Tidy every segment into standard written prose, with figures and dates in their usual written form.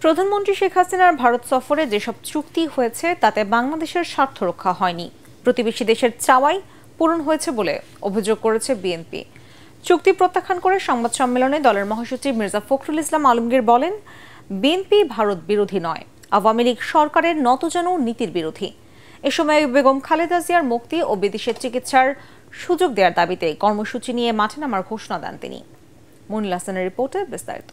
প্রধানমন্ত্রী শেখ হাসিনার ভারত সফরে যেসব চুক্তি হয়েছে তাতে বাংলাদেশের স্বার্থ রক্ষা হয়নি, প্রতিবেশী দেশের চাওয়াই পূরণ হয়েছে বলে অভিযোগ করেছে বিএনপি। চুক্তি প্রত্যাখ্যান করে সংবাদ সম্মেলনে দলের মহাসচিব মির্জা ফখরুল ইসলাম আলমগীর বলেন, বিএনপি ভারত বিরোধী নয়, আওয়ামী লীগ সরকারের নতজানু নীতির বিরোধী। এ সময় বেগম খালেদা জিয়ার মুক্তি ও বিদেশের চিকিৎসার সুযোগ দেওয়ার দাবিতে কর্মসূচি নিয়ে মাঠে নামার ঘোষণা দেন তিনি। মুনিল হাসানের রিপোর্টে বিস্তারিত।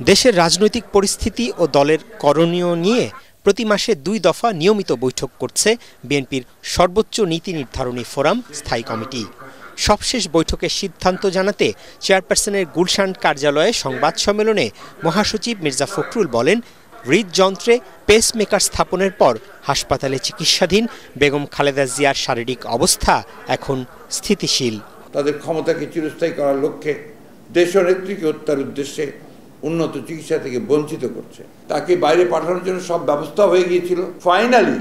দেশের রাজনৈতিক পরিস্থিতি ও দলের করণীয় নিয়ে প্রতি মাসে 2 দফা নিয়মিত বৈঠক করছে বিএনপির সর্বোচ্চ নীতি নির্ধারণী ফোরাম স্থায়ী কমিটি। সবশেষ বৈঠকের সিদ্ধান্ত জানাতে চেয়ারপারসনের গুলশান কার্যালয়ে সংবাদ সম্মেলনে মহাসচিব মির্জা ফখরুল বলেন, হৃদযন্ত্রে পেসমেকার স্থাপনের পর হাসপাতালে চিকিৎসাধীন বেগম খালেদা জিয়ার শারীরিক অবস্থা এখন স্থিতিশীল। তাদের ক্ষমতাকে চিরস্থায়ী করার লক্ষ্যে দেশনেত্রীকে হত্যার উদ্দেশ্যে উন্নত চিকিৎসা থেকে বঞ্চিত করছে। তাকে বাইরে পাঠানোর জন্য সব ব্যবস্থা হয়ে গিয়েছিল। ফাইনালি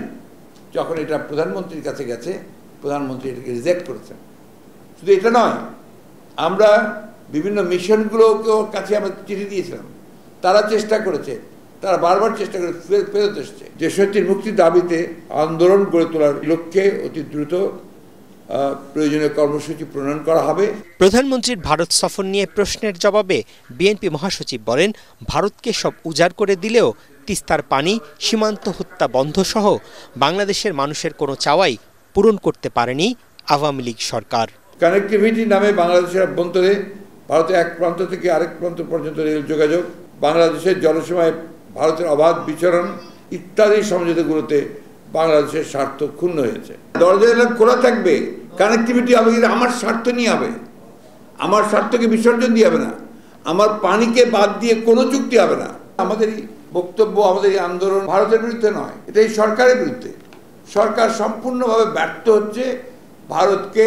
যখন এটা প্রধানমন্ত্রীর কাছে গেছে, প্রধানমন্ত্রী এটাকে রিজেক্ট করেছেন। শুধু এটা নয়, আমরা বিভিন্ন মিশনগুলোকেও কাছে আমরা চিঠি দিয়েছিলাম, তারা চেষ্টা করেছে, তারা বারবার চেষ্টা করে ফেরত এসছে। দেশটির মুক্তির দাবিতে আন্দোলন গড়ে তোলার লক্ষ্যে অতি দ্রুত প্রয়োজনীয় কর্মসূচি প্রণয়ন করা হবে। প্রধানমন্ত্রীর ভারত সফর নিয়ে প্রশ্নের জবাবে বিএনপি মহাসচিব বলেন, ভারতকে সব উজাড় করে দিলেও তিস্তার পানি, সীমান্ত হত্যা বন্ধ সহ বাংলাদেশের মানুষের কোনো চাওয়াই পূরণ করতে পারেনি আওয়ামী লীগ সরকার। কানেক্টিভিটি নামে বাংলাদেশের অভ্যন্তরে ভারতের এক প্রান্ত থেকে আরেক প্রান্ত পর্যন্ত রেল যোগাযোগ, বাংলাদেশের জলসীমায় ভারতের অবাধ বিচরণ ইত্যাদি সমঝোতাগুলোতে বাংলাদেশের স্বার্থ ক্ষুণ্ণ হয়েছে। দরজা খোলা থাকবে, কানেক্টিভিটি হবে, কিন্তু আমার স্বার্থ নিয়ে হবে, আমার স্বার্থকে বিসর্জন দিয়ে হবে না, আমার পানিকে বাদ দিয়ে কোনো চুক্তি হবে না। আমাদের এই বক্তব্য, আমাদের এই আন্দোলন ভারতের বিরুদ্ধে নয়, এটা এই সরকারের বিরুদ্ধে। সরকার সম্পূর্ণভাবে ব্যর্থ হচ্ছে ভারতকে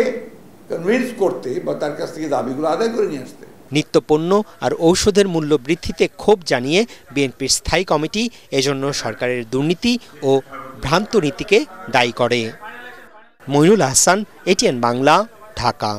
কনভিন্স করতে বা তার কাছ থেকে দাবিগুলো আদায় করে নিয়ে আসতে। নিত্যপণ্য আর ঔষধের মূল্য বৃদ্ধিতে ক্ষোভ জানিয়ে বিএনপির স্থায়ী কমিটি এজন্য সরকারের দুর্নীতি ও ভ্রান্ত নীতিকে দায়ী করে। মইনুল হাসান, এটিএন বাংলা, ঢাকা।